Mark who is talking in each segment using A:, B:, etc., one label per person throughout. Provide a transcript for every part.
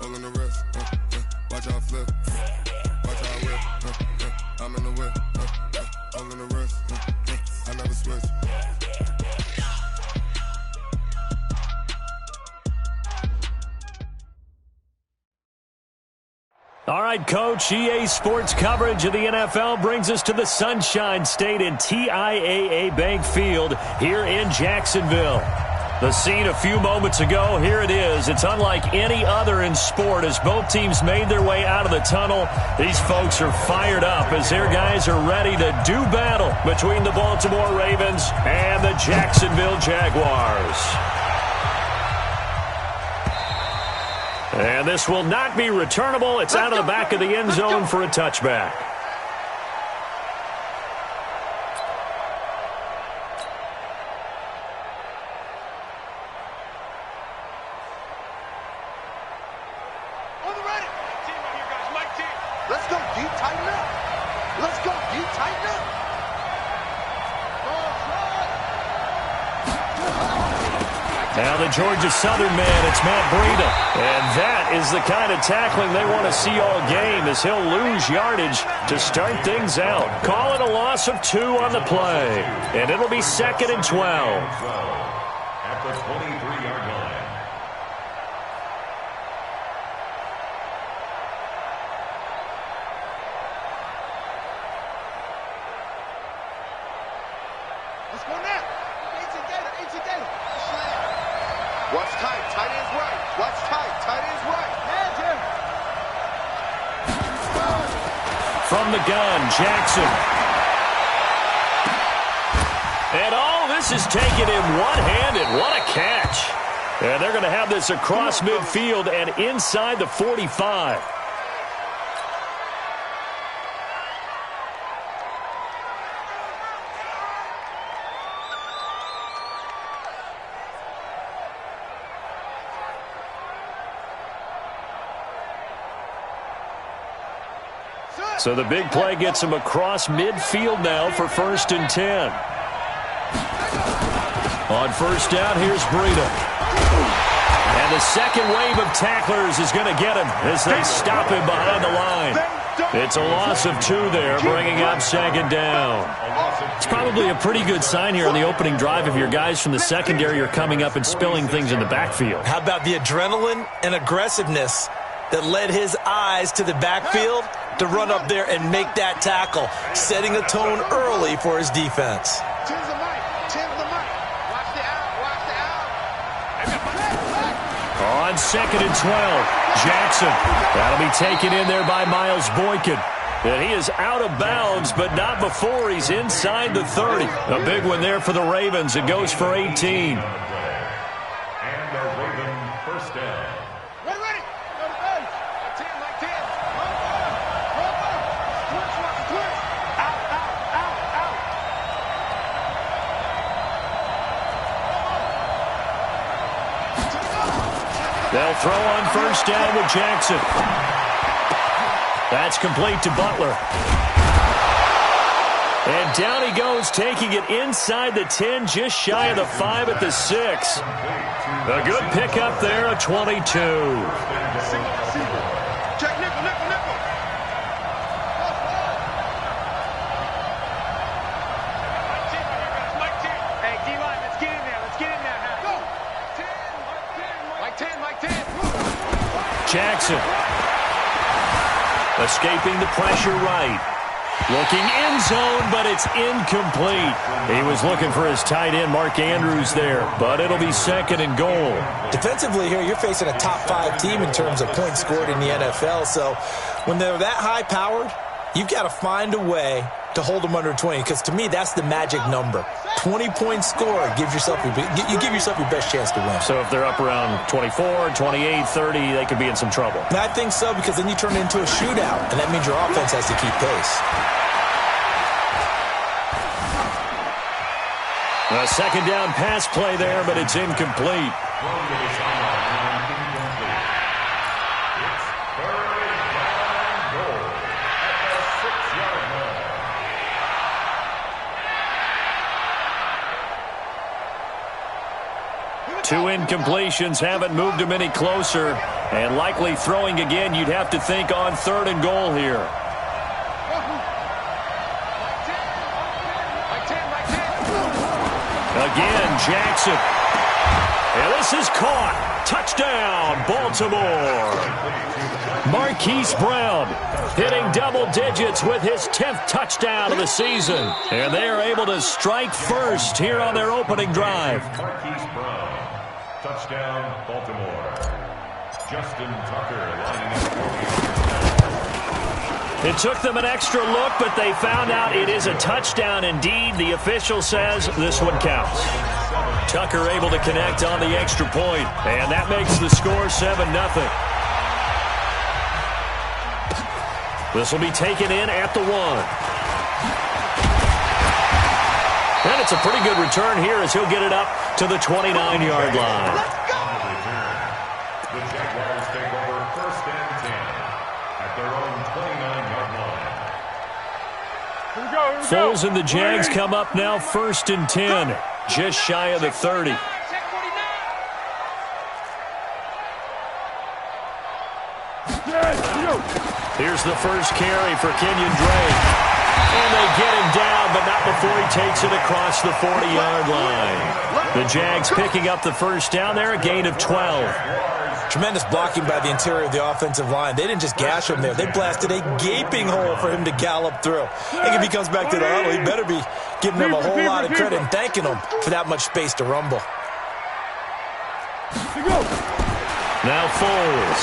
A: All in the wrist, watch how I flip, watch how I whip, I'm in the whip, all in the wrist, I never switch.
B: All right, Coach, EA Sports coverage of the NFL brings us to the Sunshine State in TIAA Bank Field here in Jacksonville. The scene a few moments ago, here it is. It's unlike any other in sport as both teams made their way out of the tunnel. These folks are fired up as their guys are ready to do battle between the Baltimore Ravens and the Jacksonville Jaguars. And this will not be returnable. It's out of the back of the end zone for a touchback.
C: On the ready. Team right here, guys. Mike team. Let's go deep, tighten up. Let's go deep, tighten up.
B: Now the Georgia Southern man, it's Matt Breida. And that is the kind of tackling they want to see all game as he'll lose yardage to start things out. Call it a loss of 2 on the play. And it'll be 2nd and 12.
D: At the 23-yard line.
C: Let's go now. Watch tight. Tight ends right. Watch tight. Tight ends right.
B: From the gun, Jackson. And all this is taken in one-handed. What a catch. And they're going to have this across midfield and inside the 45. So the big play gets him across midfield now for 1st and 10. On 1st down, here's Breida. And the second wave of tacklers is going to get him as they stop him behind the line. It's a loss of 2 there, bringing up 2nd down. It's probably a pretty good sign here on the opening drive if your guys from the secondary are coming up and spilling things in the backfield.
E: How about the adrenaline and aggressiveness that led his eyes to the backfield to run up there and make that tackle, setting a tone early for his defense.
B: On 2nd and 12, Jackson. That'll be taken in there by Miles Boykin. And he is out of bounds, but not before he's inside the 30. A big one there for the Ravens. It goes for 18.
D: And the Raven first down.
B: They'll throw on 1st down with Jackson. That's complete to Butler. And down he goes, taking it inside the 10, just shy of the 5 at the 6. A good pickup there, a 22.
C: Check nickel. Mike team. Hey, D-line, let's get in there. Now. Go. 10. Mike 10.
B: Jackson. Escaping the pressure right. Looking end zone, but it's incomplete. He was looking for his tight end, Mark Andrews, there, but it'll be 2nd and goal.
E: Defensively here, you're facing a top 5 team in terms of points scored in the NFL, so when they're that high-powered, you've got to find a way to hold them under 20, because to me, that's the magic number. 20-point score gives yourself you give yourself your best chance to win.
B: So if they're up around 24, 28, 30, they could be in some trouble.
E: And I think so, because then you turn it into a shootout, and that means your offense has to keep pace.
B: A 2nd down pass play there, but it's incomplete. 2 incompletions haven't moved him any closer. And likely throwing again, you'd have to think on 3rd and goal here. Again, Jackson. And this is caught. Touchdown, Baltimore. Marquise Brown hitting double digits with his 10th touchdown of the season. And they are able to strike first here on their opening drive.
D: Marquise Brown. Touchdown, Baltimore. Justin Tucker lining up for the
B: It took them an extra look, but they found out it is a touchdown indeed. The official says this one counts. Tucker able to connect on the extra point, and that makes the score 7-0. This will be taken in at the 1. And it's a pretty good return here as he'll get it up to the 29-yard line.
D: The Jaguars take over 1st and 10 at their own 29-yard line.
B: Foles and the Jags come up now 1st and 10, just shy of the 30. Here's the first carry for Kenyon Drake. And they get him down, but not before he takes it across the 40-yard line. The Jags picking up the first down there, a gain of 12.
E: Tremendous blocking by the interior of the offensive line. They didn't just gash him there. They blasted a gaping hole for him to gallop through. I think if he comes back to the huddle, he better be giving them a whole lot of credit and thanking them for that much space to rumble.
B: Now Foles.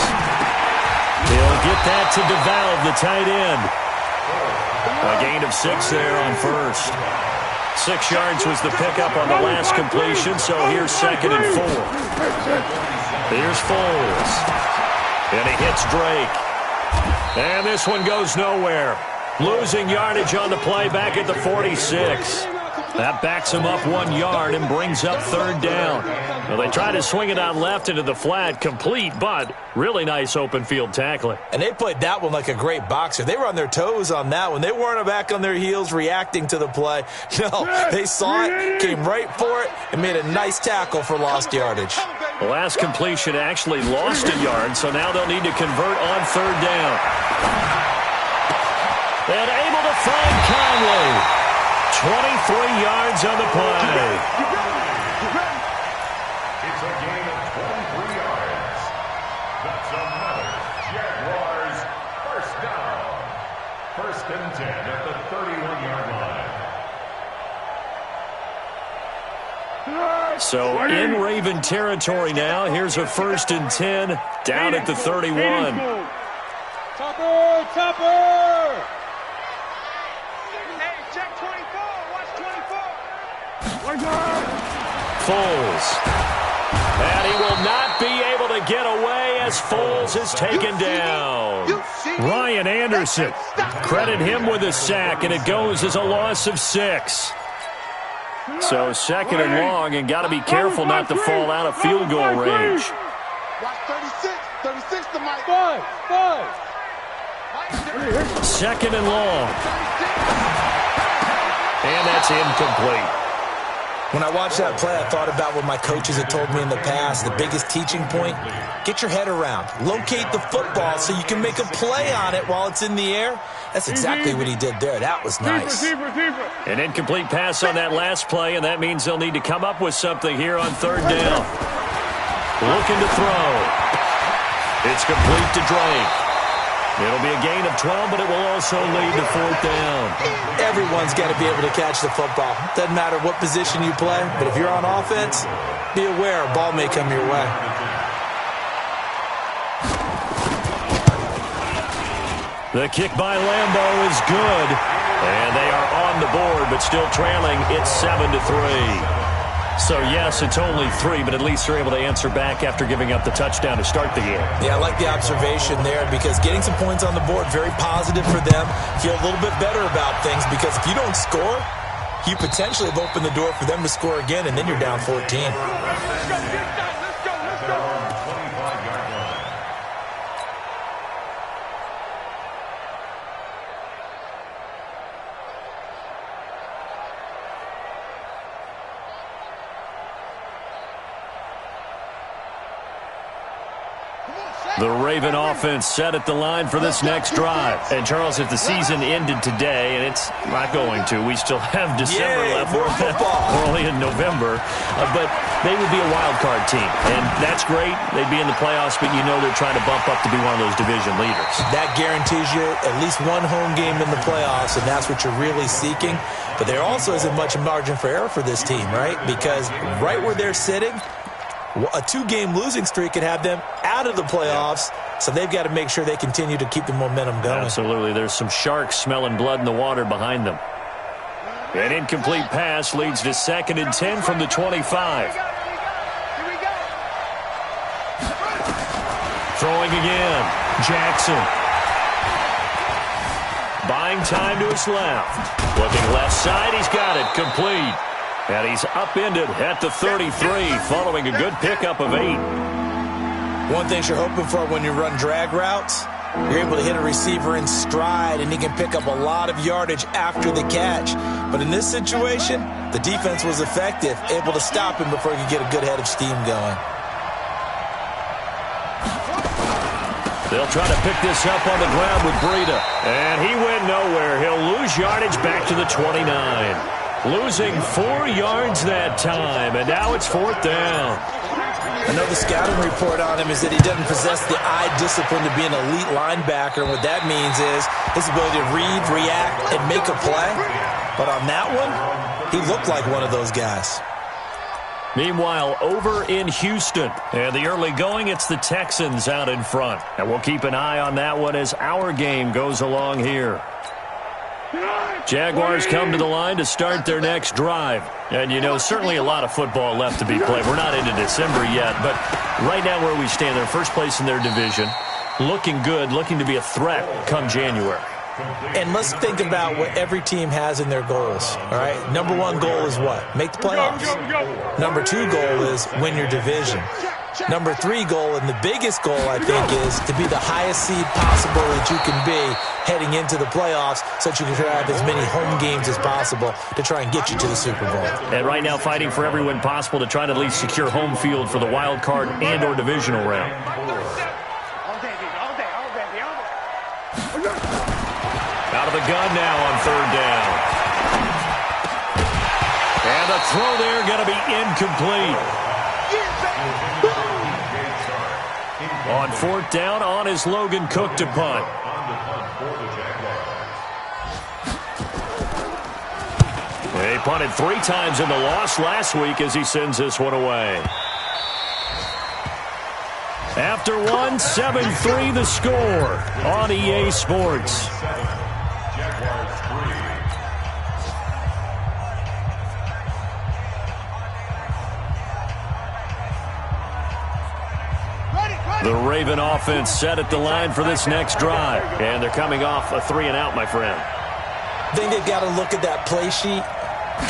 B: He'll get that to DeValve, the tight end. A gain of 6 there on first. 6 yards was the pickup on the last completion, so here's 2nd and 4. Here's Foles. And he hits Drake. And this one goes nowhere. Losing yardage on the play back at the 46. That backs him up 1 yard and brings up 3rd down. Well, they try to swing it out left into the flat, complete, but really nice open field tackling.
E: And they played that one like a great boxer. They were on their toes on that one. They weren't back on their heels reacting to the play. No, they saw it, came right for it, and made a nice tackle for lost yardage.
B: The last completion actually lost a yard, so now they'll need to convert on 3rd down. And able to find Conley. 23 yards on the play.
D: It's a gain of 23 yards. That's another Jaguars first down. 1st and 10 at the 31-yard line.
B: So in Raven territory now. Here's a 1st and 10 down at the 31.
C: Topper!
B: Foles. And he will not be able to get away as Foles is taken down. Ryan Anderson. Credit him with a sack, and it goes as a loss of 6. So 2nd and long, and got to be careful not to fall out of field goal range.
C: Watch 36 to Mike.
B: 2nd and long. And that's incomplete.
E: When I watched that play, I thought about what my coaches had told me in the past. The biggest teaching point, get your head around. Locate the football so you can make a play on it while it's in the air. That's exactly what he did there. That was nice.
B: An incomplete pass on that last play, and that means they'll need to come up with something here on 3rd down. Looking to throw. It's complete to Drake. It'll be a gain of 12, but it will also lead to 4th down.
E: Everyone's got to be able to catch the football. Doesn't matter what position you play, but if you're on offense, be aware a ball may come your way.
B: The kick by Lambeau is good, and they are on the board, but still trailing. It's 7-3. So, yes, it's only 3, but at least they're able to answer back after giving up the touchdown to start the game.
E: Yeah, I like the observation there because getting some points on the board, very positive for them. Feel a little bit better about things because if you don't score, you potentially have opened the door for them to score again, and then you're down 14.
C: Let's go.
B: The Raven offense set at the line for this next drive. And, Charles, if the season ended today, and it's not going to, we still have December left.
E: More football.
B: We're only in November. But they would be a wild card team. And that's great. They'd be in the playoffs, but you know they're trying to bump up to be one of those division leaders. That
E: guarantees you at least one home game in the playoffs, and that's what you're really seeking. But there also isn't much margin for error for this team, right? Because right where they're sitting, a 2-game losing streak could have them out of the playoffs, so they've got to make sure they continue to keep the momentum going.
B: Absolutely. There's some sharks smelling blood in the water behind them. An incomplete pass leads to 2nd and 10 from the 25. Throwing again. Jackson. Buying time to his left. Looking left side. He's got it. Complete. And he's upended at the 33 following a good pickup of 8.
E: One thing you're hoping for when you run drag routes, you're able to hit a receiver in stride, and he can pick up a lot of yardage after the catch. But in this situation, the defense was effective, able to stop him before he could get a good head of steam going.
B: They'll try to pick this up on the ground with Breida. And he went nowhere. He'll lose yardage back to the 29. Losing 4 yards that time, and now it's 4th down.
E: Another scouting report on him is that he doesn't possess the eye discipline to be an elite linebacker. What that means is his ability to read, react, and make a play. But on that one, he looked like one of those guys.
B: Meanwhile, over in Houston, and the early going, it's the Texans out in front. And we'll keep an eye on that one as our game goes along here. Jaguars come to the line to start their next drive. And, you know, certainly a lot of football left to be played. We're not into December yet, but right now where we stand, they're first place in their division. Looking good, looking to be a threat come January.
E: And let's think about what every team has in their goals, all right? Number 1 goal is what? Make the playoffs. Number 2 goal is win your division. Number 3 goal, and the biggest goal, I think, is to be the highest seed possible that you can be heading into the playoffs so that you can have as many home games as possible to try and get you to the Super Bowl.
B: And right now fighting for every win possible to try to at least secure home field for the wild card and or divisional round. Out of the gun now on 3rd down. And the throw there going to be incomplete. On 4th down, on is Logan Cook to punt. He punted 3 times in the loss last week as he sends this one away. After 1, 7-3 the score on EA Sports. The Raven offense set at the line for this next drive. And they're coming off a 3-and-out, my friend.
E: I think they've got to look at that play sheet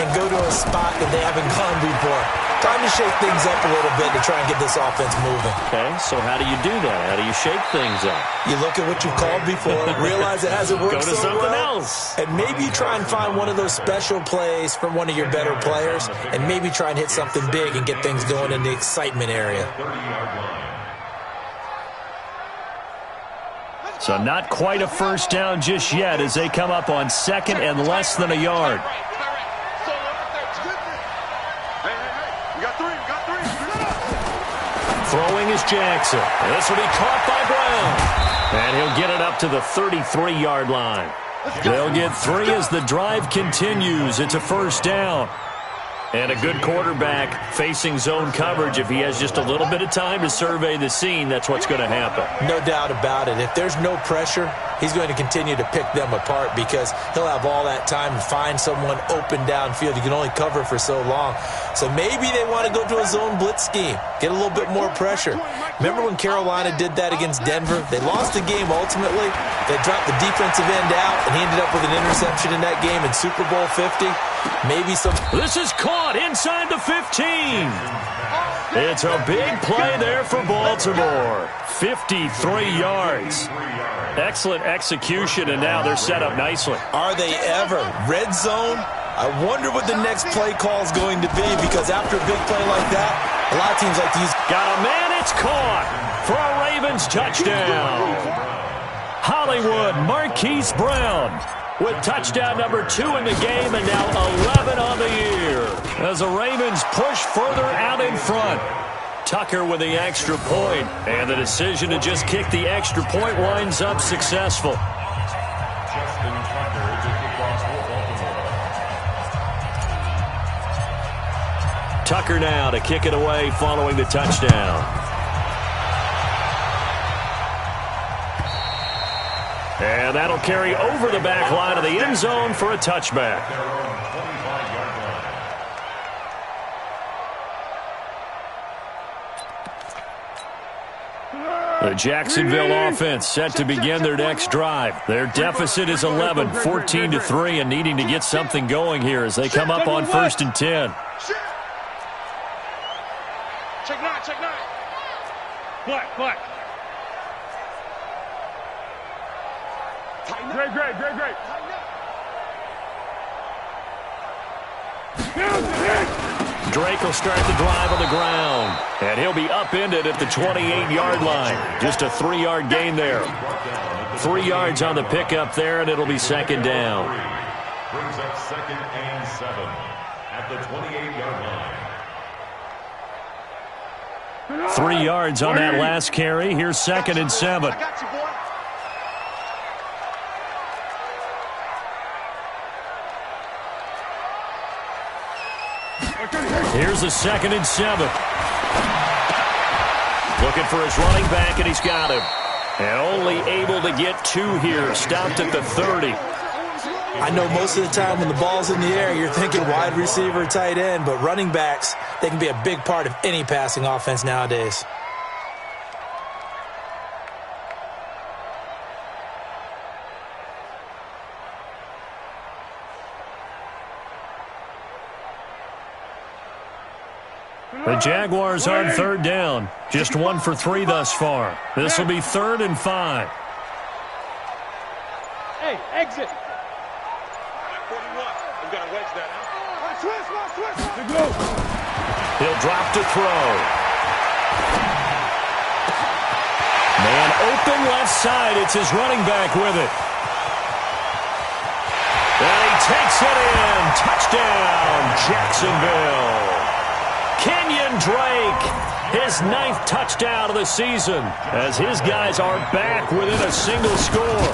E: and go to a spot that they haven't gone before. Time to shake things up a little bit to try and get this offense moving.
B: Okay, so how do you do that? How do you shake things up?
E: You look at what you've called before, realize it hasn't worked
B: so well. Go to something else.
E: And maybe try and find one of those special plays from one of your better players, and maybe try and hit something big and get things going in the excitement area.
B: So not quite a first down just yet as they come up on 2nd and less than a yard. Throwing is Jackson. This will be caught by Brown. And he'll get it up to the 33-yard line. They'll get 3 as the drive continues. It's a first down. And a good quarterback facing zone coverage. If he has just a little bit of time to survey the scene, that's what's going to happen.
E: No doubt about it. If there's no pressure, he's going to continue to pick them apart because he'll have all that time to find someone open downfield. You can only cover for so long. So maybe they want to go to a zone blitz scheme, get a little bit more pressure. Remember when Carolina did that against Denver? They lost the game ultimately. They dropped the defensive end out, and he ended up with an interception in that game in Super Bowl 50. Maybe some...
B: This is caught inside the 15. It's a big play there for Baltimore. 53 yards. Excellent execution, and now they're set up nicely.
E: Are they ever? Red zone? I wonder what the next play call is going to be because after a big play like that, A lot of teams like to use...
B: Got a man, it's caught for a Ravens touchdown. Hollywood Marquise Brown with touchdown number 2 in the game and now 11 on the year. As the Ravens push further out in front. Tucker with the extra point, and the decision to just kick the extra point winds up successful. Tucker now to kick it away following the touchdown. And that'll carry over the back line of the end zone for a touchback. The Jacksonville offense set to begin their next drive. Their deficit is 11, 14-3, and needing to get something going here as they come up on 1st and 10.
C: Check 9, check 9. Black. Great.
B: Drake will start the drive on the ground, and he'll be upended at the 28-yard line. Just a 3-yard gain there. 3 yards on the pickup there, and it'll be 2nd down.
D: Brings up 2nd and 7 at the 28-yard line.
B: 3 yards on that last carry. Here's 2nd and 7.
C: I got you, boy.
B: Here's the 2nd and 7. Looking for his running back, and he's got him. And only able to get 2 here. Stopped at the 30.
E: I know most of the time when the ball's in the air, you're thinking wide receiver, tight end, but running backs, they can be a big part of any passing offense nowadays.
B: The Jaguars on 3rd down. Just 1 for 3 thus far. This will be 3rd and 5.
C: Hey, exit. 41. We got to wedge that out. Switch.
B: He'll drop to throw. Man open left side. It's his running back with it. And he takes it in. Touchdown, Jacksonville. Kenyon Drake, his 9th touchdown of the season, as his guys are back within a single score.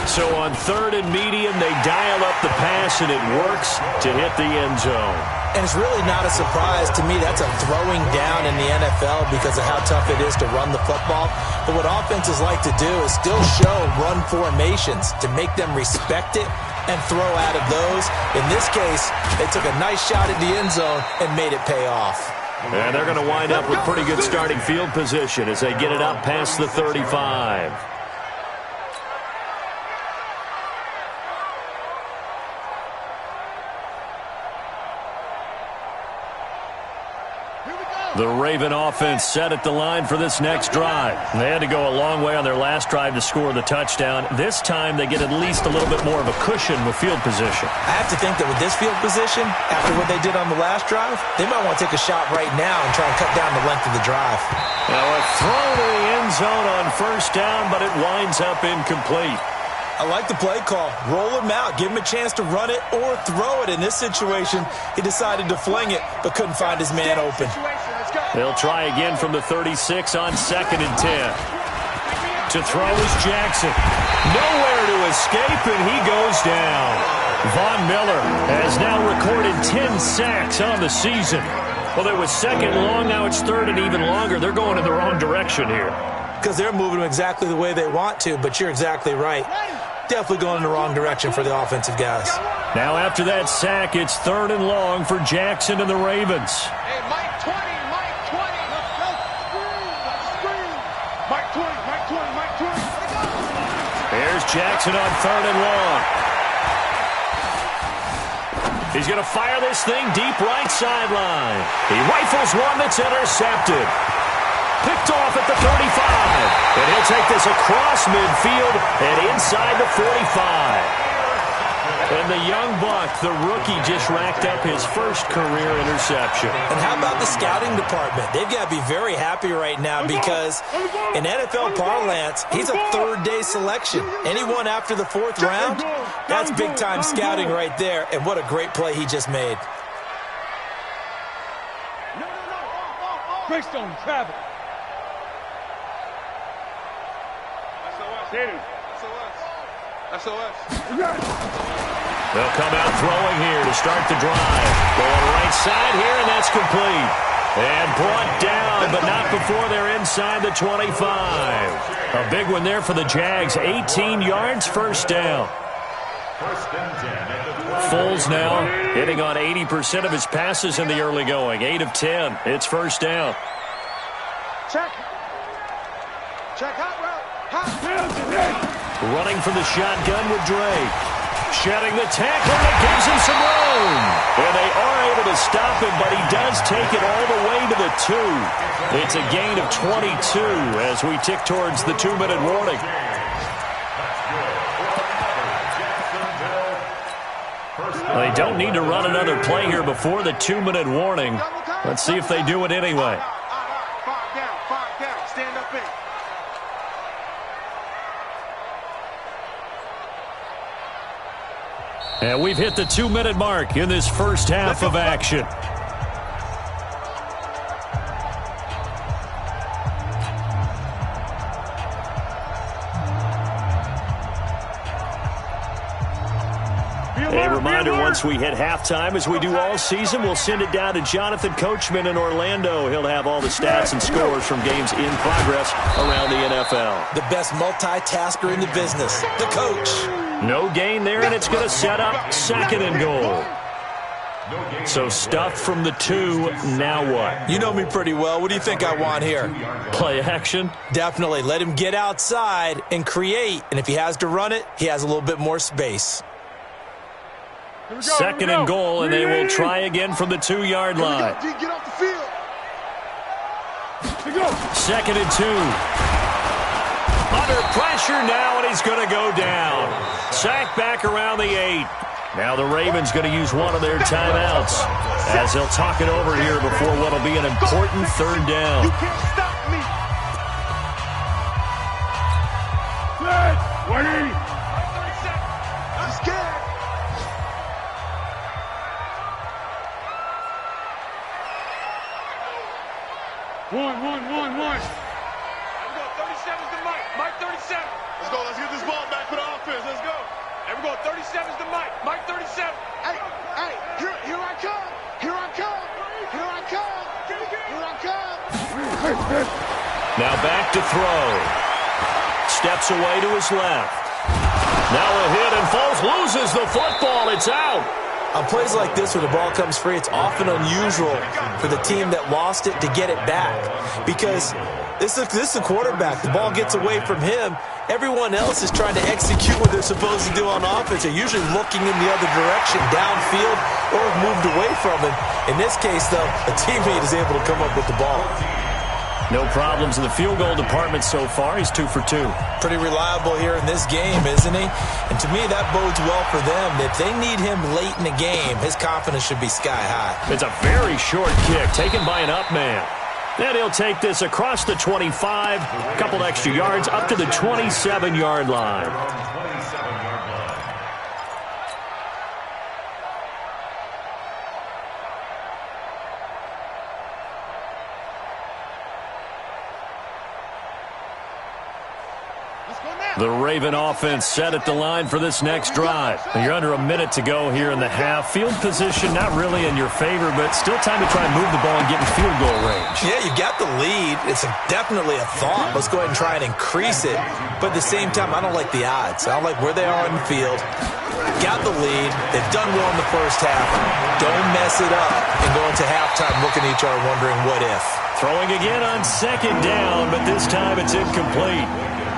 B: So on 3rd and medium, they dial up the pass, and it works to hit the end zone.
E: And it's really not a surprise to me. That's a throwing down in the NFL because of how tough it is to run the football. But what offenses like to do is still show run formations to make them respect it and throw out of those. In this case, they took a nice shot at the end zone and made it pay off.
B: And they're going to wind up with pretty good starting field position as they get it up past the 35. The Raven offense set at the line for this next drive. They had to go a long way on their last drive to score the touchdown. This time they get at least a little bit more of a cushion with field position.
E: I have to think that with this field position, after what they did on the last drive, they might want to take a shot right now and try and cut down the length of the drive.
B: Now a throw to the end zone on 1st down, but it winds up incomplete.
E: I like the play call. Roll him out. Give him a chance to run it or throw it. In this situation, he decided to fling it, but couldn't find his man open.
B: They'll try again from the 36 on 2nd and 10. To throw is Jackson. Nowhere to escape, and he goes down. Von Miller has now recorded 10 sacks on the season. Well, it was 2nd long, now it's 3rd and even longer. They're going in the wrong direction here.
E: Because they're moving them exactly the way they want to, but you're exactly right. Definitely going in the wrong direction for the offensive guys.
B: Now after that sack, it's 3rd and long for Jackson and the Ravens.
C: Hey, Mike 20, Mike 20. Let's go. Screen. Mike 20, Mike 20, Mike 20.
B: Here's Jackson on 3rd and long. He's going to fire this thing deep right sideline. He rifles one that's intercepted. Picked off at the 35. And he'll take this across midfield and inside the 45. And the young buck, the rookie, just racked up his first career interception.
E: And how about the scouting department? They've got to be very happy right now because in NFL parlance, he's a third-day selection. Anyone after the fourth round, that's big-time scouting right there. And what a great play he just made.
F: Greystone, travel. SOS.
B: They'll come out throwing here to start the drive. Going right side here, and that's complete. And brought down, but not before they're inside the 25. A big one there for the Jags. 18 yards, first down. Foles now hitting on 80% of his passes in the early going. 8 of 10. It's first down.
C: Check. Check hot route.
B: Running from the shotgun with Drake. Shedding the tackle, and it gives him some room. And they are able to stop him, but he does take it all the way to the 2. It's a gain of 22 as we tick towards the 2-minute warning. They don't need to run another play here before the 2-minute warning. Let's see if they do it anyway.
C: 5 down. Stand up in.
B: And we've hit the 2-minute mark in this first half of action. A reminder, once we hit halftime, as we do all season, we'll send it down to Jonathan Coachman in Orlando. He'll have all the stats and scores from games in progress around the NFL.
E: The best multitasker in the business, the coach.
B: No gain there, and it's going to set up 2nd and goal. So stuffed from the 2, now what?
E: You know me pretty well. What do you think I want here?
B: Play action?
E: Definitely. Let him get outside and create. And if he has to run it, he has a little bit more space.
B: 2nd and goal, and they will try again from the 2-yard line.
C: Get off the field.
B: 2nd and 2. Under pressure now, and he's going to go down. Sacked back around the 8. Now the Ravens going to use one of their timeouts as they'll talk it over here before what will be an important 3rd down.
C: You can't stop me.
F: 180.
C: I'm scared.
F: One.
C: 37's the Mike. Mike 37. Let's go. Let's get this ball back for the offense. Let's go. There we go. 37's the Mike. Mike 37. Hey, here I come. Here I come.
B: Now back to throw. Steps away to his left. Now a hit, and Foles loses the football. It's out.
E: On plays like this, when the ball comes free, it's often unusual for the team that lost it to get it back. Because this is a quarterback. The ball gets away from him. Everyone else is trying to execute what they're supposed to do on offense. They're usually looking in the other direction, downfield, or have moved away from him. In this case, though, a teammate is able to come up with the ball.
B: No problems in the field goal department so far. He's 2 for 2.
E: Pretty reliable here in this game, isn't he? And to me, that bodes well for them. If they need him late in the game, his confidence should be sky high.
B: It's a very short kick taken by an up man. Then he'll take this across the 25, a couple extra yards, up to the 27-yard line. The Raven offense set at the line for this next drive. You're under a minute to go here in the half. Field position not really in your favor, but still time to try and move the ball and get in field goal range.
E: Yeah, you got the lead. It's definitely a thought. Let's go ahead and try and increase it. But at the same time, I don't like the odds. I don't like where they are in the field. Got the lead. They've done well in the first half. Don't mess it up and go into halftime looking at each other wondering what if.
B: Throwing again on 2nd down, but this time it's incomplete.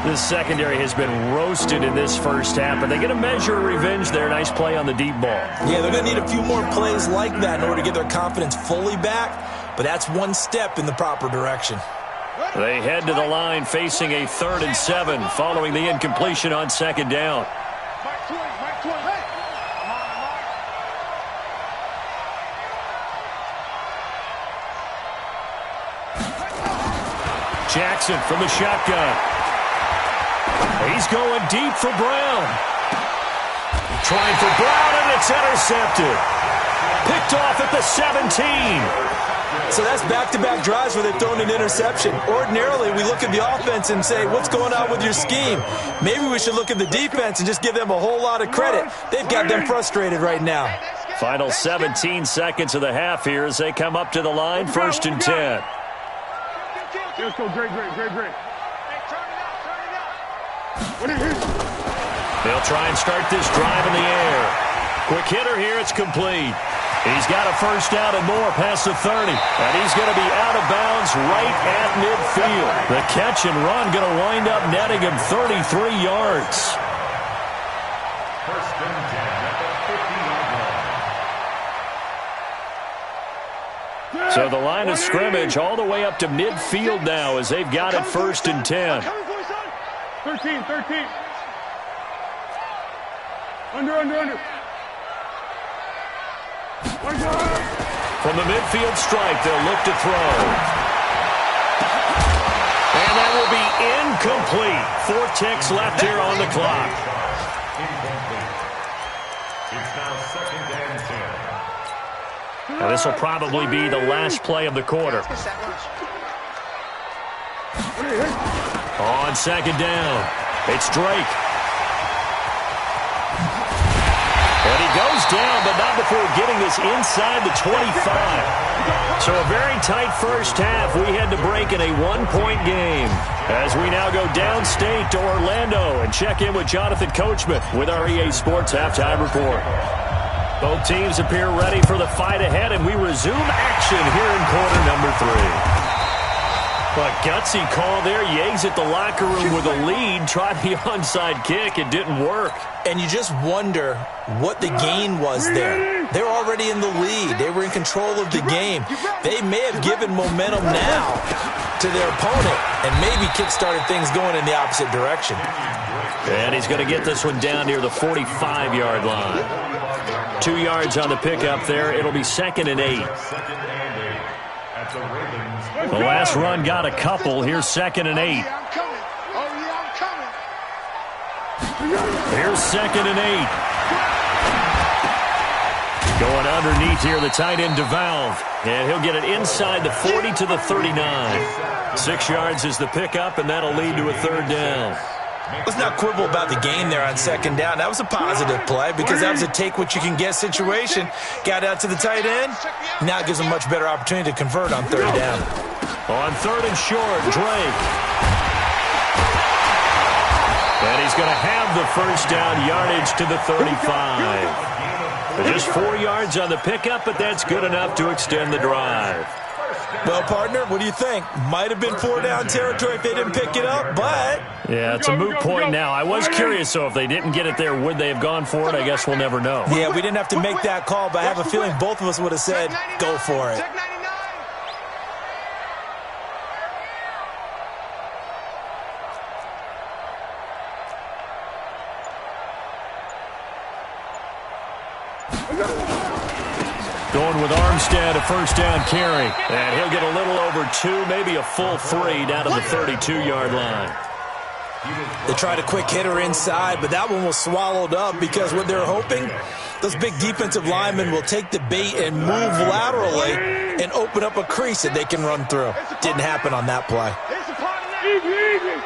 B: This secondary has been roasted in this first half, but they get a measure of revenge there. Nice play on the deep ball.
E: Yeah, they're going to need a few more plays like that in order to get their confidence fully back, but that's one step in the proper direction.
B: They head to the line facing a 3rd and 7 following the incompletion on 2nd down.
C: Mike 20.
B: Jackson from the shotgun. He's going deep for Brown. Trying for Brown, and it's intercepted. Picked off at the 17.
E: So that's back-to-back drives where they've thrown an interception. Ordinarily, we look at the offense and say, what's going on with your scheme? Maybe we should look at the defense and just give them a whole lot of credit. They've got them frustrated right now.
B: Final 17 seconds of the half here as they come up to the line, 1st and 10.
F: Let's go, great.
B: They'll try and start this drive in the air. Quick hitter here, it's complete. He's got a first down and more past the 30. And he's going to be out of bounds right at midfield. The catch and run going to wind up netting him 33 yards.
D: First and 10 at the 50-yard line.
B: So the line of scrimmage all the way up to midfield now as they've got it 1st and 10.
F: 13. Under.
B: From the midfield stripe, they'll look to throw. And that will be incomplete. 4 ticks left here on the clock.
D: Incomplete. It's now 2nd and 10.
B: Now this will probably be the last play of the quarter. On 2nd down, it's Drake. And he goes down, but not before getting this inside the 25. So a very tight first half. We had to break in a 1-point game. As we now go downstate to Orlando and check in with Jonathan Coachman with our EA Sports Halftime Report. Both teams appear ready for the fight ahead, and we resume action here in quarter number 3. A gutsy call there. Yates at the locker room with a lead. Tried the onside kick. It didn't work.
E: And you just wonder what the gain was there. They're already in the lead. They were in control of the game. They may have given momentum now to their opponent and maybe kick-started things going in the opposite direction.
B: And he's going to get this one down near the 45-yard line. 2 yards on the pickup there. It'll be 2nd and 8. The last run got a couple. Here's 2nd and 8. Here's 2nd and 8. Going underneath here, the tight end DeValve. And he'll get it inside the 40 to the 39. 6 yards is the pickup, and that'll lead to a 3rd down.
E: Let's not quibble about the gain there on 2nd down. That was a positive play because that was a take-what-you-can-get situation. Got out to the tight end. Now it gives them a much better opportunity to convert on 3rd down.
B: On 3rd and short, Drake. And he's going to have the first down, yardage to the 35. Just 4 yards on the pickup, but that's good enough to extend the drive.
E: Well, partner, what do you think? Might have been 4-down territory if they didn't pick it up, but...
B: Yeah, it's a moot point now. I was curious, so if they didn't get it there, would they have gone for it? I guess we'll never know.
E: Yeah, we didn't have to make that call, but I have a feeling both of us would have said, go for it.
B: Going with Armstead, a first down carry. And he'll get a little over 2, maybe a full 3 down to the 32-yard line.
E: They tried a quick hitter inside, but that one was swallowed up because what they're hoping, those big defensive linemen will take the bait and move laterally and open up a crease that they can run through. Didn't happen on that play.
F: Easy.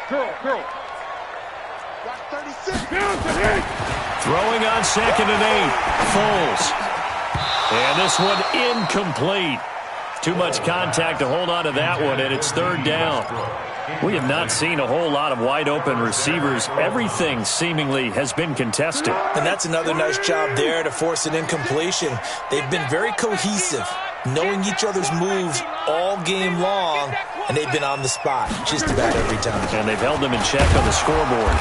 F: Curl.
B: Throwing on 2nd and 8. Foles. And this one incomplete. Too much contact to hold on to that one, and it's 3rd down. We have not seen a whole lot of wide-open receivers. Everything seemingly has been contested.
E: And that's another nice job there to force an incompletion. They've been very cohesive, knowing each other's moves all game long, and they've been on the spot just about every time.
B: And they've held them in check on the scoreboard.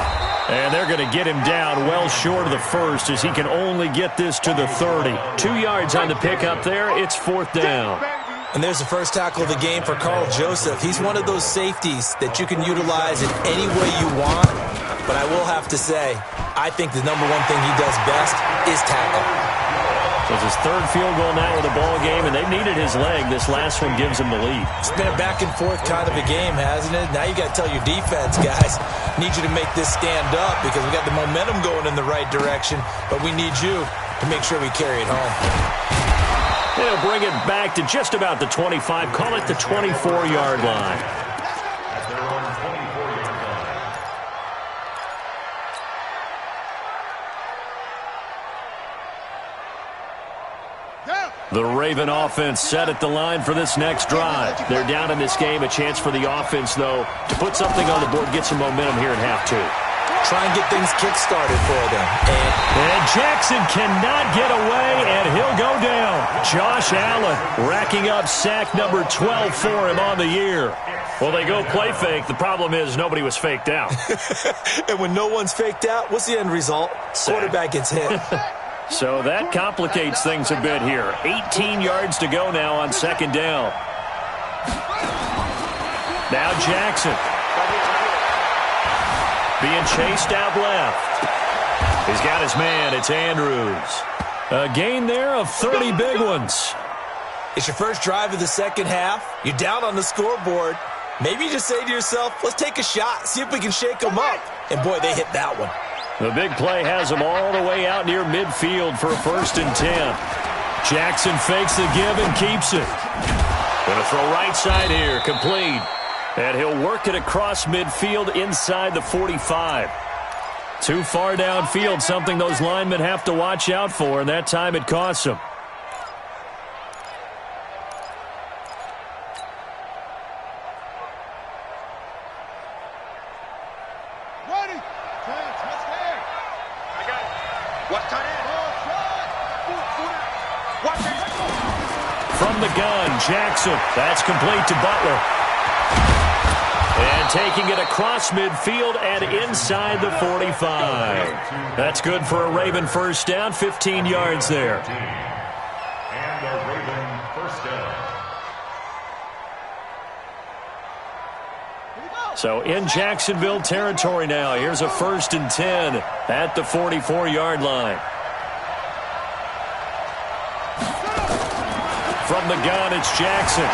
B: And they're going to get him down well short of the first as he can only get this to the 30. 2 yards on the pickup there. It's 4th down.
E: And there's the first tackle of the game for Carl Joseph. He's one of those safeties that you can utilize in any way you want. But I will have to say, I think the number one thing he does best is tackle.
B: It's his third field goal now with a ball game, and they've needed his leg. This last one gives him the lead.
E: It's been a back-and-forth kind of a game, hasn't it? Now you got to tell your defense, guys, need you to make this stand up because we got the momentum going in the right direction, but we need you to make sure we carry it home.
B: They'll bring it back to just about the 25. Call it the 24-yard line.
D: At their own 24-yard line.
B: The Raven offense set at the line for this next drive. They're down in this game. A chance for the offense, though, to put something on the board, get some momentum here in half two.
E: Try and get things kick-started for them.
B: And Jackson cannot get away, and he'll go down. Josh Allen racking up sack number 12 for him on the year. Well, they go play fake. The problem is nobody was faked out.
E: And when no one's faked out, what's the end result?
B: Sack.
E: Quarterback gets hit.
B: So that complicates things a bit here. 18 yards to go now on second down. Now Jackson. Being chased out left. He's got his man. It's Andrews. A gain there of 30 big ones.
E: It's your first drive of the second half. You're down on the scoreboard. Maybe you just say to yourself, let's take a shot, see if we can shake them up. And, boy, they hit that one.
B: The big play has him all the way out near midfield for a 1st and 10. Jackson fakes the give and keeps it. Going to throw right side here, complete. And he'll work it across midfield inside the 45. Too far downfield, something those linemen have to watch out for, and that time it costs them. From the gun, Jackson. That's complete to Butler. And taking it across midfield and inside the 45. That's good for a Raven first down, 15 yards there.
D: And a Raven first down.
B: So in Jacksonville territory now. Here's a 1st and 10 at the 44-yard line. From the gun, it's Jackson.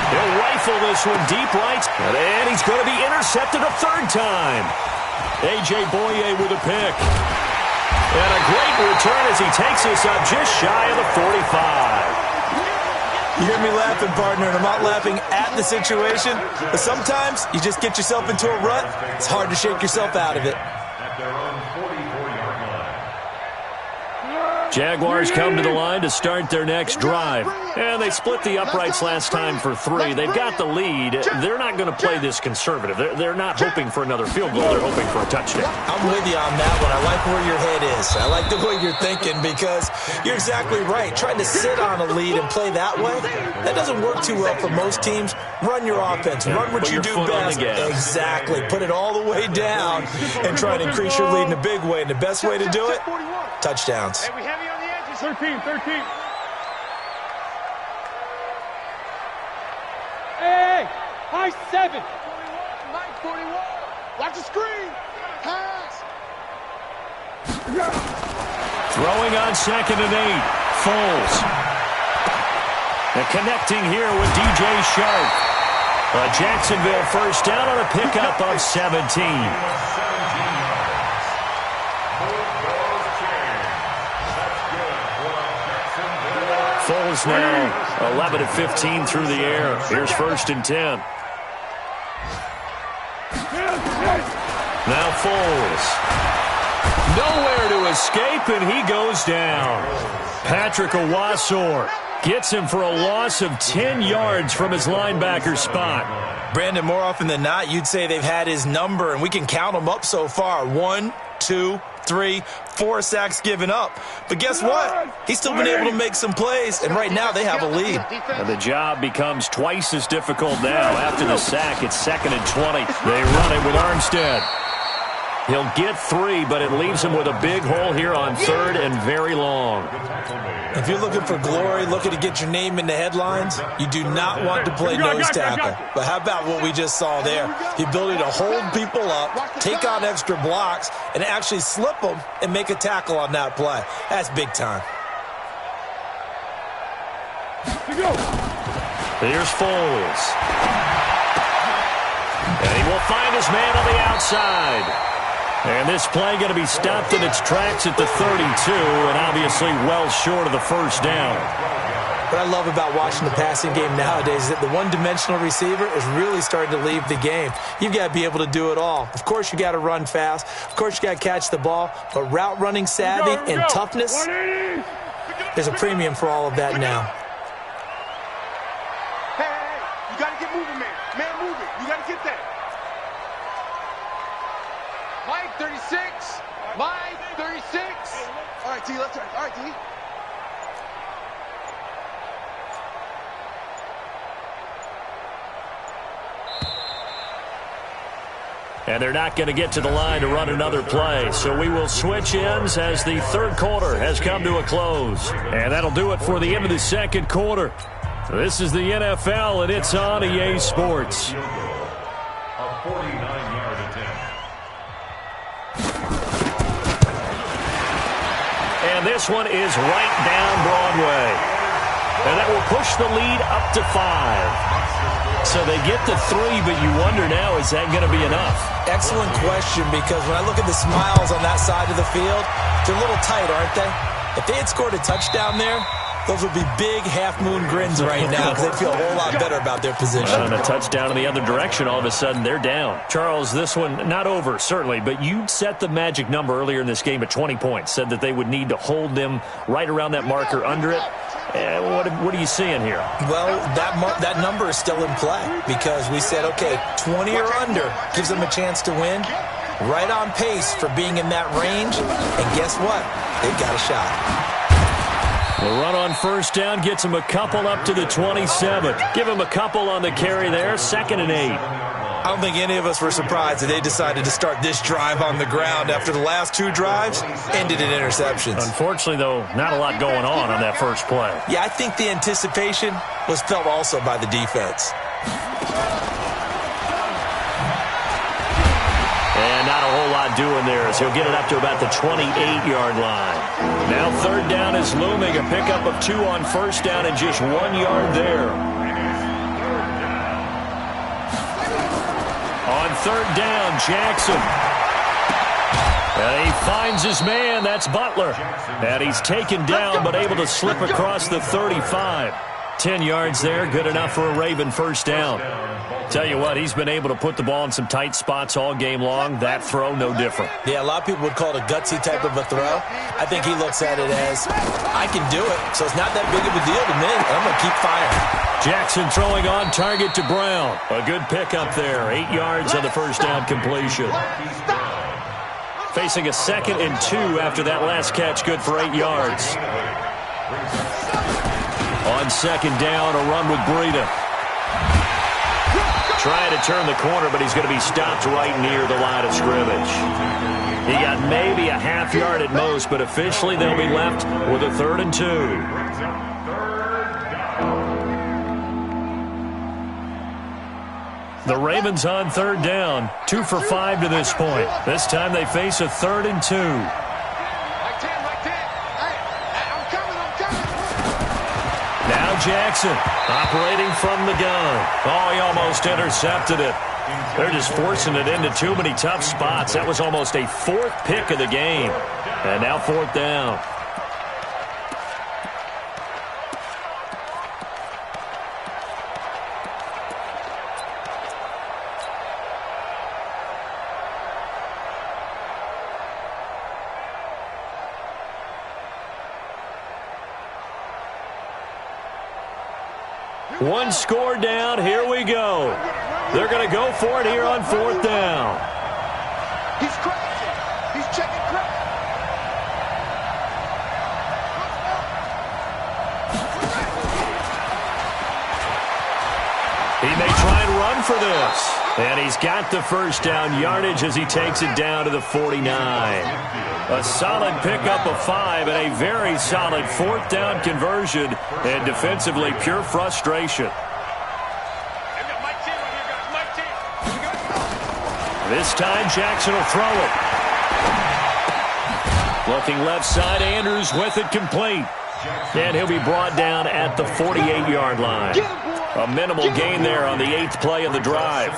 B: He'll rifle this one deep right, and he's going to be intercepted a 3rd time. A.J. Boye with a pick. And a great return as he takes us up just shy of the 45.
E: You hear me laughing, partner, and I'm not laughing at the situation, but sometimes you just get yourself into a rut. It's hard to shake yourself out of it.
D: At their own 44-yard line.
B: Jaguars come to the line to start their next drive. And they split the uprights last time for 3. They've got the lead. They're not going to play this conservative. They're not hoping for another field goal. They're hoping for a touchdown.
E: I'm with you on that one. I like where your head is. I like the way you're thinking because you're exactly right. Trying to sit on a lead and play that way, that doesn't work too well for most teams. Run your offense. Run what you do best. Exactly. Put it all the way down and try and increase your lead in a big way. And the best way to do it, touchdowns.
F: Hey, we have you on the edges. 13. Hey, high 7.
C: 41. Watch the screen. Pass.
B: Throwing on 2nd and 8. Foles. And connecting here with DJ Sharp. A Jacksonville first down on a pickup of 17. Foles now 11 of 15 through the air. Here's 1st and 10. Now Foles. Nowhere to escape, and he goes down. Patrick Owasor gets him for a loss of 10 yards from his linebacker spot.
E: Brandon, more often than not, you'd say they've had his number, and we can count them up so far. 1, 2, 3, 4 sacks given up. But guess what? He's still been able to make some plays, and right now they have a lead.
B: And the job becomes twice as difficult now. After the sack, it's 2nd and 20. They run it with Armstead. He'll get 3, but it leaves him with a big hole here on 3rd and very long.
E: If you're looking for glory, looking to get your name in the headlines, you do not want to play nose tackle. But how about what we just saw there? The ability to hold people up, take on extra blocks, and actually slip them and make a tackle on that play. That's big time.
B: Here's Foles. And he will find his man on the outside. And this play going to be stopped in its tracks at the 32, and obviously well short of the first down.
E: What I love about watching the passing game nowadays is that the one-dimensional receiver is really starting to leave the game. You've got to be able to do it all. Of course, you got to run fast. Of course, you got to catch the ball. But route running savvy and toughness, there's a premium for all of that now.
C: Hey, you got to get moving, man. Man, move it. You got to get that. Mike, 36. Mike, 36. All right, T, let's turn. All right, T.
B: And they're not going to get to the line to run another play. So we will switch ends as the third quarter has come to a close. And that'll do it for the end of the second quarter. This is the NFL, and it's on EA Sports.
D: A 49-yard attempt.
B: And this one is right down Broadway. And that will push the lead up to 5. So they get to 3, but you wonder now, is that going to be enough?
E: Excellent question, because when I look at the smiles on that side of the field, they're a little tight, aren't they? If they had scored a touchdown there, those would be big half-moon grins right now because they'd feel a whole lot better about their position.
B: And a touchdown in the other direction, all of a sudden, they're down. Charles, this one, not over, certainly, but you set the magic number earlier in this game at 20 points, said that they would need to hold them right around that marker under it. What are you seeing here?
E: Well, that number is still in play because we said, okay, 20 or under gives them a chance to win. Right on pace for being in that range. And guess what? They've got a shot.
B: The run on first down gets him a couple up to the 27. Give him a couple on the carry there, 2nd and 8.
E: I don't think any of us were surprised that they decided to start this drive on the ground after the last 2 drives ended in interceptions.
B: Unfortunately, though, not a lot going on that first play.
E: Yeah, I think the anticipation was felt also by the defense.
B: And not a whole lot doing there as he'll get it up to about the 28-yard line. Now 3rd down is looming, a pickup of 2 on first down and just 1 yard there. On 3rd down, Jackson. And he finds his man. That's Butler. And he's taken down but able to slip across the 35. 10 yards there, good enough for a Raven first down. Tell you what, he's been able to put the ball in some tight spots all game long. That throw, no different.
E: Yeah, a lot of people would call it a gutsy type of a throw. I think he looks at it as, I can do it, so it's not that big of a deal to me. I'm going to keep firing.
B: Jackson throwing on target to Brown. A good pickup there, 8 yards on the first down completion. Facing a 2nd and 2 after that last catch, good for 8 yards. On 2nd down, a run with Breida. Trying to turn the corner, but he's going to be stopped right near the line of scrimmage. He got maybe a half yard at most, but officially they'll be left with a 3rd and 2. The Ravens on 3rd down, 2 for 5 to this point. This time they face a 3rd and 2. Now Jackson operating from the gun. Oh, he almost intercepted it. They're just forcing it into too many tough spots. That was almost a 4th pick of the game. And now 4th down. One score down. Here we go. They're going to go for it here on 4th down.
C: He's crazy. He's checking crazy.
B: He may try and run for this. And he's got the first down yardage as he takes it down to the 49. A solid pickup of 5 and a very solid 4th down conversion. And defensively, pure frustration. This time, Jackson will throw it. Looking left side, Andrews with it complete. And he'll be brought down at the 48-yard line. A minimal gain there on the 8th play of the drive.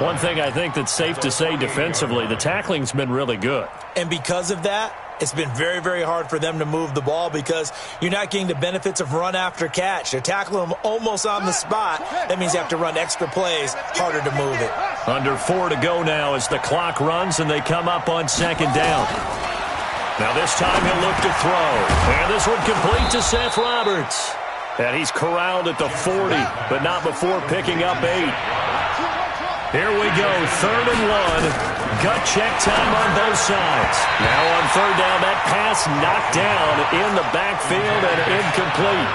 B: One thing I think that's safe to say defensively, the tackling's been really good.
E: And because of that, it's been very, very hard for them to move the ball because you're not getting the benefits of run after catch. They're tackling them almost on the spot. That means you have to run extra plays, harder to move it.
B: Under 4 to go now as the clock runs and they come up on 2nd down. Now this time he'll look to throw. And this one complete to Seth Roberts. And he's corralled at the 40, but not before picking up 8. Here we go, 3rd and 1. Gut check time on both sides. Now on 3rd down, that pass knocked down in the backfield and incomplete.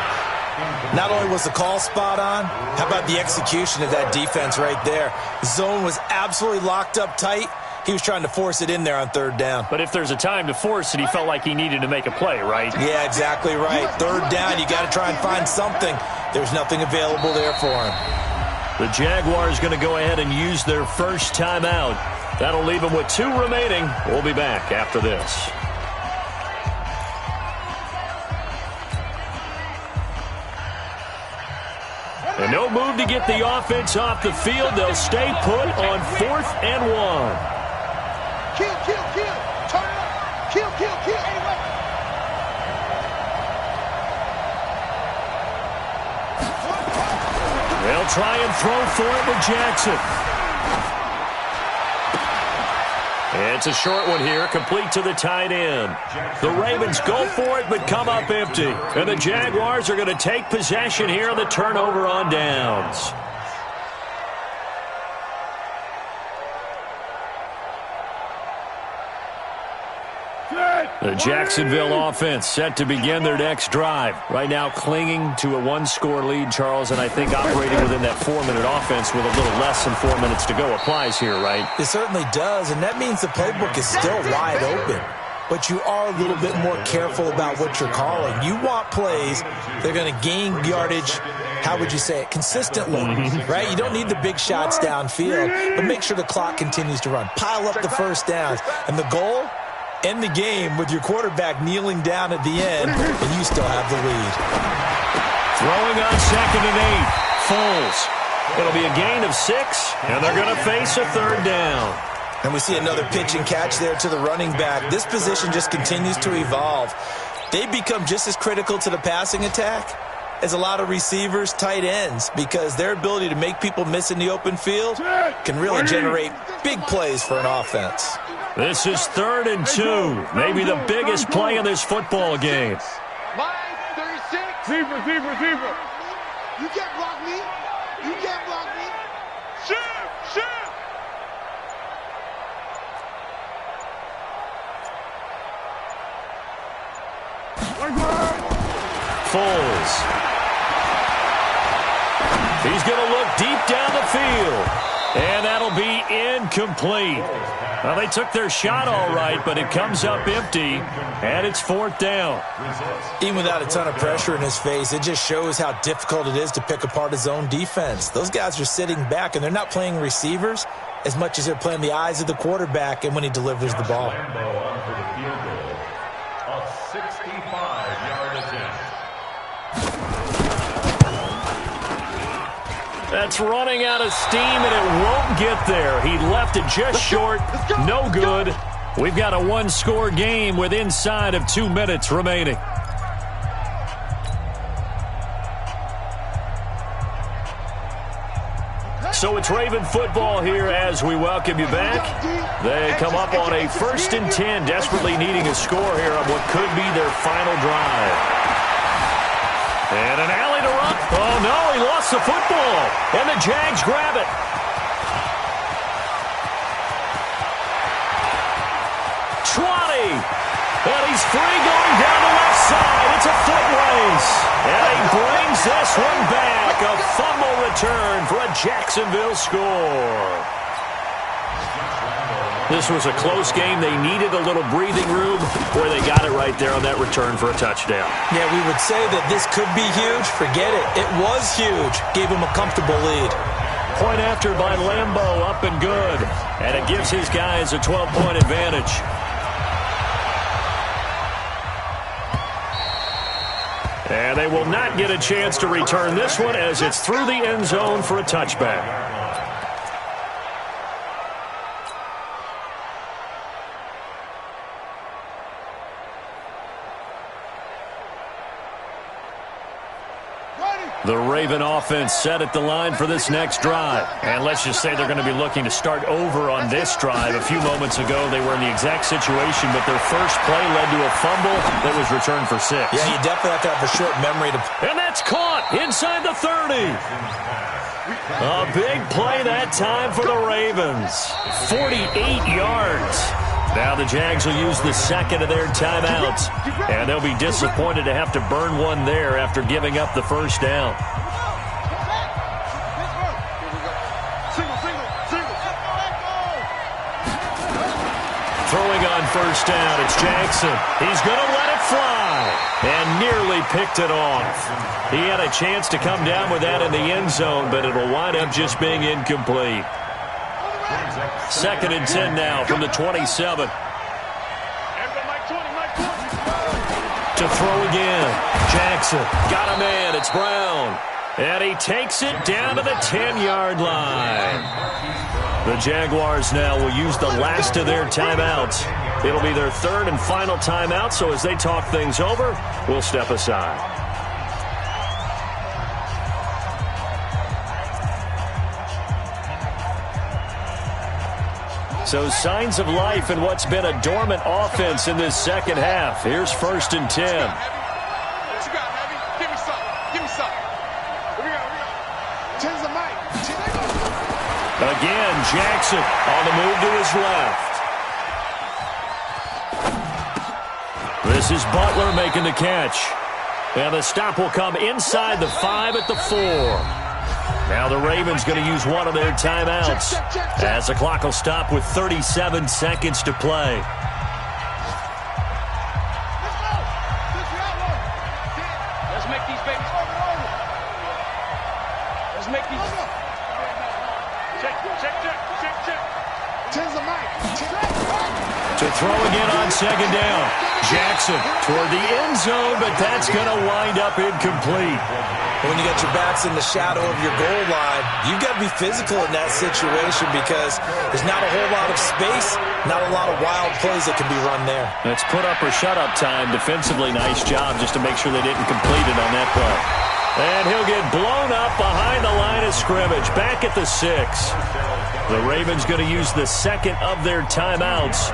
E: Not only was the call spot on, how about the execution of that defense right there? Zone was absolutely locked up tight. He was trying to force it in there on 3rd down.
B: But if there's a time to force it, he felt like he needed to make a play, right?
E: Yeah, exactly right. 3rd down, you got to try and find something. There's nothing available there for him.
B: The Jaguars going to go ahead and use their first timeout. That'll leave them with 2 remaining. We'll be back after this. And no move to get the offense off the field. They'll stay put on 4th and 1.
C: Kill, kill, kill. Turn it up. Kill, kill, kill. Anyway.
B: They'll try and throw for it with Jackson. It's a short one here, complete to the tight end. The Ravens go for it, but come up empty. And the Jaguars are going to take possession here on the turnover on downs. The Jacksonville offense set to begin their next drive. Right now clinging to a 1-score lead, Charles, and I think operating within that 4-minute offense with a little less than 4 minutes to go applies here, right?
E: It certainly does, and that means the playbook is still wide open. But you are a little bit more careful about what you're calling. You want plays that are going to gain yardage, how would you say it, consistently, right? You don't need the big shots downfield, but make sure the clock continues to run. Pile up the first downs, and the goal, end the game with your quarterback kneeling down at the end, and you still have the lead.
B: Throwing on 2nd and 8. Foles. It'll be a gain of 6, and they're going to face a 3rd down.
E: And we see another pitch and catch there to the running back. This position just continues to evolve. They've become just as critical to the passing attack as a lot of receivers, tight ends, because their ability to make people miss in the open field can really generate big plays for an offense.
B: This is 3rd and 2. Maybe the biggest play in this football game.
C: Line 36.
F: Zebra, zebra, zebra.
C: You can't block me. You can't block me. Shoot, shoot.
B: Foles. He's going to look deep down the field. And that'll be incomplete. Well, they took their shot all right, but it comes up empty, and it's 4th down.
E: Even without a ton of pressure in his face, it just shows how difficult it is to pick apart his own defense. Those guys are sitting back, and they're not playing receivers as much as they're playing the eyes of the quarterback and when he delivers the ball.
D: A 65-yard attempt.
B: That's running out of steam, and it won't get there. He left it just short. No good. We've got a 1-score game with inside of 2 minutes remaining. So it's Raven football here as we welcome you back. They come up on a 1st and 10, desperately needing a score here on what could be their final drive. And an alley to run. Oh, no, he lost the football. And the Jags grab it. Trotty. And he's free going down the left side. It's a foot race. And he brings this one back. A fumble return for a Jacksonville score. This was a close game. They needed a little breathing room. Boy, they got it right there on that return for a touchdown.
E: Yeah, we would say that this could be huge. Forget it. It was huge. Gave him a comfortable lead.
B: Point after by Lambeau, up and good. And it gives his guys a 12-point advantage. And they will not get a chance to return this one as it's through the end zone for a touchback. The Raven offense set at the line for this next drive. And let's just say they're going to be looking to start over on this drive. A few moments ago, they were in the exact situation, but their first play led to a fumble that was returned for 6.
E: Yeah, you definitely have to have a short memory to...
B: And that's caught inside the 30. A big play that time for the Ravens. 48 yards. Now the Jags will use the second of their timeouts, and they'll be disappointed to have to burn one there after giving up the first down. Throwing on first down, it's Jackson. He's going to let it fly and nearly picked it off. He had a chance to come down with that in the end zone, but it'll wind up just being incomplete. 2nd and 10 now from the 27. To throw again. Jackson got a man. It's Brown. And he takes it down to the 10-yard line. The Jaguars now will use the last of their timeouts. It'll be their 3rd and final timeout, so as they talk things over, we'll step aside. So signs of life in what's been a dormant offense in this second half. Here's 1st and 10.
C: What you got, Heavy? Give me something. Give me something. Here we go. Change the mic.
B: Again, Jackson on the move to his left. This is Butler making the catch. And the stop will come inside the 5 at the 4. Now the Ravens going to use one of their timeouts as the clock will stop with 37 seconds to play.
C: Let's make these babies. Let's make these. Check. Change the mic.
B: To throw again on 2nd down. Jackson toward the end zone, but that's going to wind up incomplete.
E: When you got your backs in the shadow of your goal line, you've got to be physical in that situation because there's not a whole lot of space, not a lot of wild plays that can be run there.
B: That's put up or shut up time. Defensively, nice job just to make sure they didn't complete it on that play. And he'll get blown up behind the line of scrimmage, back at the 6. The Ravens going to use the 2nd of their timeouts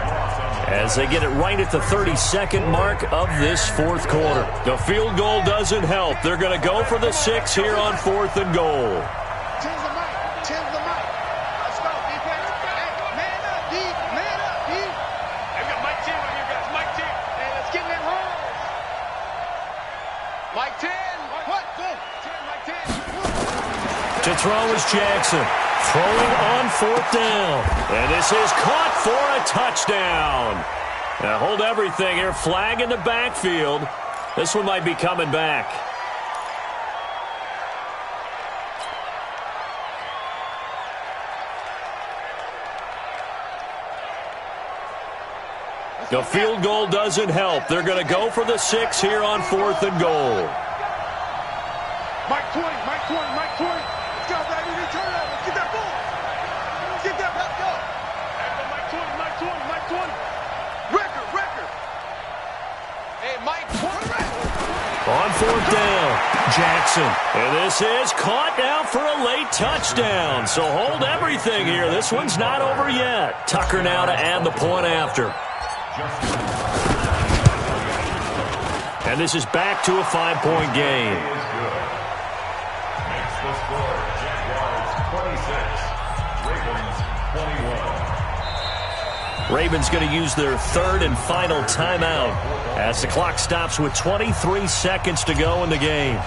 B: as they get it right at the 32nd mark of this 4th quarter. The field goal doesn't help. They're going to go for the 6 here on 4th and goal.
C: Change the mic. Let's go, defense. Hey, man up, D. Hey, we got Mike 10 right here, guys. Mike 10. Hey, let's get in that hole. Mike 10. What? 10, Mike 10.
B: To throw is Jackson. Throwing on 4th down. And this is caught for a touchdown. Now hold everything here. Flag in the backfield. This one might be coming back. The field goal doesn't help. They're going to go for the 6 here on 4th and goal.
C: Mike 20. Let's go, baby. Return it. Let's get that ball. Let's get that. Let's go. Mike 20. Record. Hey, Mike 20.
B: On 4th down, Jackson. And this is caught now for a late touchdown. So hold everything here. This one's not over yet. Tucker now to add the point after. And this is back to a 5-point game.
D: Makes the score Jaguars 26, Ravens 21.
B: Ravens going to use their 3rd and final timeout as the clock stops with 23 seconds to go in the game.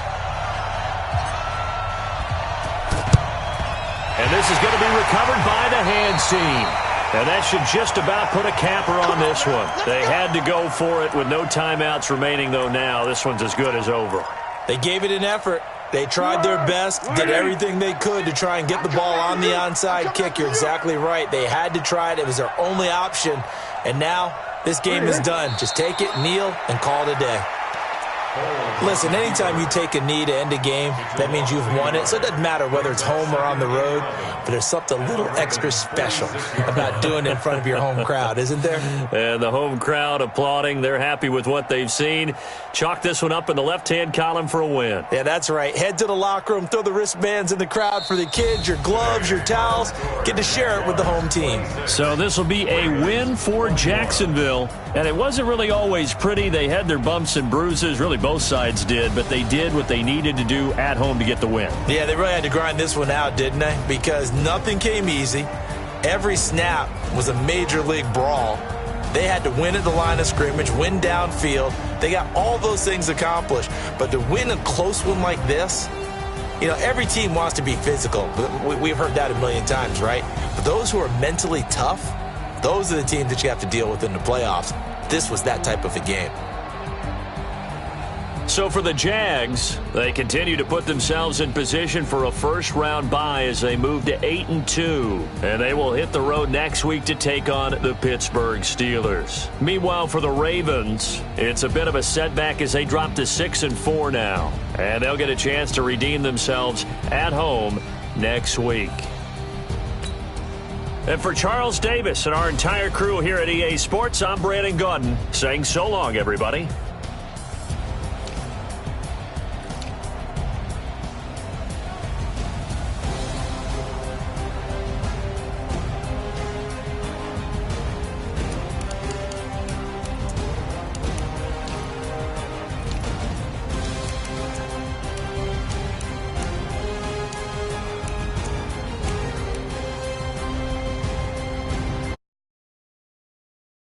B: And this is going to be recovered by the hands team. And that should just about put a capper on this one. They had to go for it with no timeouts remaining, though now this one's as good as over.
E: They gave it an effort. They tried their best, did everything they could to try and get the ball on the onside kick. You're exactly right. They had to try it. It was their only option. And now this game is done. Just take it, kneel, and call it a day. Listen, anytime you take a knee to end a game, that means you've won it. So it doesn't matter whether it's home or on the road, but there's something a little extra special about doing it in front of your home crowd, isn't there?
B: And the home crowd applauding. They're happy with what they've seen. Chalk this one up in the left-hand column for a win.
E: Yeah, that's right. Head to the locker room, throw the wristbands in the crowd for the kids, your gloves, your towels. Get to share it with the home team.
B: So this will be a win for Jacksonville. And it wasn't really always pretty. They had their bumps and bruises. Really, both sides did. But they did what they needed to do at home to get the win.
E: Yeah, they really had to grind this one out, didn't they? Because nothing came easy. Every snap was a major league brawl. They had to win at the line of scrimmage, win downfield. They got all those things accomplished. But to win a close one like this, you know, every team wants to be physical. We've heard that a million times, right? But those who are mentally tough, those are the teams that you have to deal with in the playoffs. This was that type of a game.
B: So for the Jags, they continue to put themselves in position for a first-round bye as they move to 8-2. And they will hit the road next week to take on the Pittsburgh Steelers. Meanwhile, for the Ravens, it's a bit of a setback as they drop to 6-4 now. And they'll get a chance to redeem themselves at home next week. And for Charles Davis and our entire crew here at EA Sports, I'm Brandon Gaudin saying so long, everybody.